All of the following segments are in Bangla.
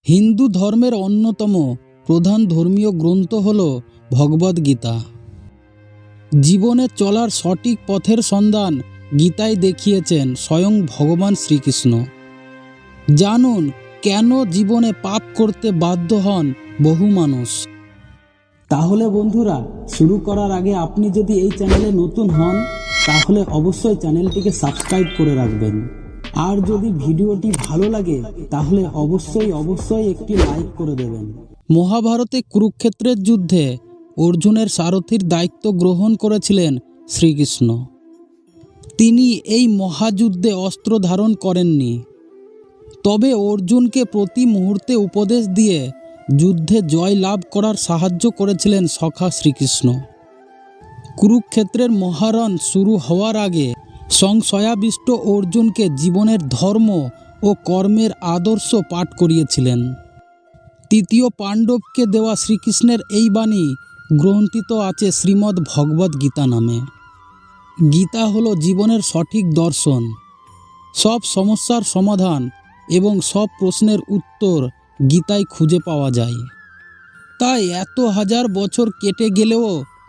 হিন্দু ধর্মের অন্যতম প্রধান ধর্মীয় গ্রন্থ হল ভগবদ্গীতা। জীবনে চলার সঠিক পথের সন্ধান গীতায় দেখিয়েছেন স্বয়ং ভগবান শ্রীকৃষ্ণ। জানুন কেন জীবনে পাপ করতে বাধ্য হন বহু মানুষ। তাহলে বন্ধুরা, শুরু করার আগে আপনি যদি এই চ্যানেলে নতুন হন তাহলে অবশ্যই চ্যানেলটিকে সাবস্ক্রাইব করে রাখবেন। আর যদি ভিডিওটি ভালো লাগে তাহলে অবশ্যই একটি লাইক করে দেবেন। মহাভারতে কুরুক্ষেত্রের যুদ্ধে অর্জুনের সারথীর দায়িত্ব গ্রহণ করেছিলেন শ্রীকৃষ্ণ। তিনি এই মহাযুদ্ধে অস্ত্র ধারণ করেননি, তবে অর্জুনকে প্রতি মুহূর্তে উপদেশ দিয়ে যুদ্ধে জয় লাভ করার সাহায্য করেছিলেন সখা শ্রীকৃষ্ণ। কুরুক্ষেত্রের মহারণ শুরু হওয়ার আগে সংশয়াবিষ্ট অর্জুনকে জীবনের ধর্ম ও কর্মের আদর্শ পাঠ করিয়েছিলেন। তৃতীয় পাণ্ডবকে দেওয়া শ্রীকৃষ্ণের এই বাণী গ্রন্থিত আছে শ্রীমদ্ ভগবদ্ গীতা নামে। গীতা হলো জীবনের সঠিক দর্শন। সব সমস্যার সমাধান এবং সব প্রশ্নের উত্তর গীতায় খুঁজে পাওয়া যায়। তাই এত হাজার বছর কেটে গেলেও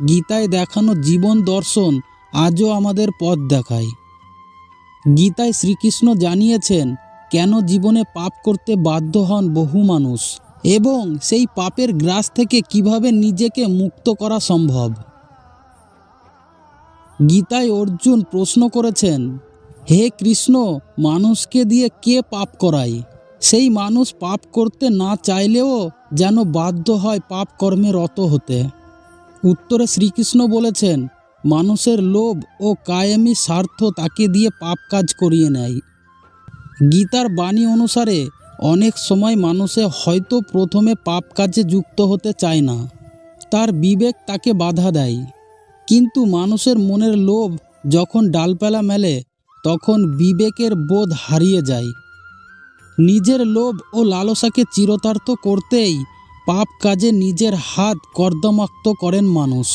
গীতায় দেখানো জীবন দর্শন আজও আমাদের পথ দেখায়। গীতায় শ্রীকৃষ্ণ জানিয়েছেন কেন জীবনে পাপ করতে বাধ্য হন বহু মানুষ এবং সেই পাপের গ্রাস থেকে কিভাবে নিজেকে মুক্ত করা সম্ভব। গীতায় অর্জুন প্রশ্ন করেছেন, হে কৃষ্ণ, মানুষকে দিয়ে কে পাপ করায়? সেই মানুষ পাপ করতে না চাইলেও যেন বাধ্য হয় পাপ কর্মে রত হতে। উত্তরে শ্রীকৃষ্ণ বলেছেন, মানুষের লোভ ও কায়েমি স্বার্থ তাকে দিয়ে পাপ কাজ করিয়ে নেয়। গীতার বাণী অনুসারে অনেক সময় মানুষে হয়তো প্রথমে পাপ কাজে যুক্ত হতে চায় না, তার বিবেক তাকে বাধা দেয়। কিন্তু মানুষের মনের লোভ যখন ডালপালা মেলে তখন বিবেকের বোধ হারিয়ে যায়। নিজের লোভ ও লালসাকে চিরতার্থ করতেই পাপ কাজে নিজের হাত কর্দমাক্ত করেন মানুষ।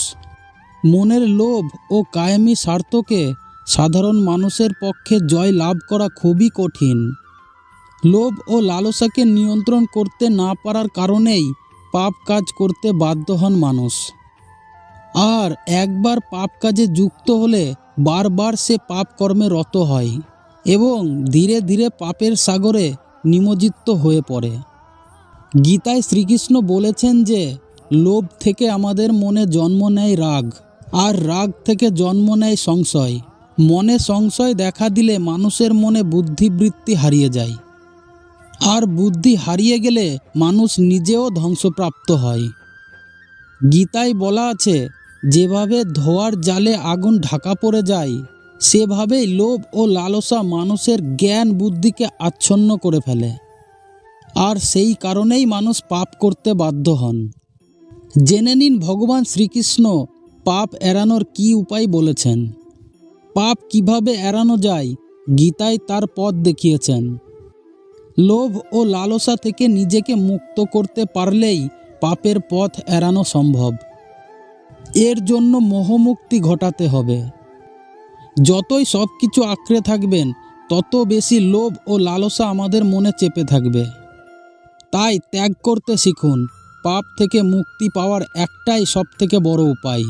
মনের লোভ ও কায়েমি স্বার্থকে সাধারণ মানুষের পক্ষে জয় লাভ করা খুবই কঠিন। লোভ ও লালসাকে নিয়ন্ত্রণ করতে না পারার কারণেই পাপ কাজ করতে বাধ্য হন মানুষ। আর একবার পাপ কাজে যুক্ত হলে বারবার সে পাপ কর্মে রত হয় এবং ধীরে ধীরে পাপের সাগরে নিমজ্জিত হয়ে পড়ে। গীতায় শ্রীকৃষ্ণ বলেছেন যে লোভ থেকে আমাদের মনে জন্ম নেয় রাগ, আর রাগ থেকে জন্ম নেয় সংশয়। মনে সংশয় দেখা দিলে মানুষের মনে বুদ্ধিবৃত্তি হারিয়ে যায়, আর বুদ্ধি হারিয়ে গেলে মানুষ নিজেও ধ্বংসপ্রাপ্ত হয়। গীতায় বলা আছে, যেভাবে ধোঁয়ার জালে আগুন ঢাকা পড়ে যায় সেভাবেই লোভ ও লালসা মানুষের জ্ঞান বুদ্ধিকে আচ্ছন্ন করে ফেলে, আর সেই কারণেই মানুষ পাপ করতে বাধ্য হন। জেনে নিন ভগবান শ্রীকৃষ্ণ পাপ এড়ানোর কী উপায় বলেছেন। পাপ কিভাবে এড়ানো যায় গীতায় তার পথ দেখিয়েছেন। লোভ ও লালসা থেকে নিজেকে মুক্ত করতে পারলেই পাপের পথ এড়ানো সম্ভব। এর জন্য মোহমুক্তি ঘটাতে হবে। যতই সব কিছু আঁকড়ে থাকবেন তত বেশি লোভ ও লালসা আমাদের মনে চেপে থাকবে। তাই ত্যাগ করতে শিখুন। পাপ থেকে মুক্তি পাওয়ার একটাই সবথেকে বড় উপায়।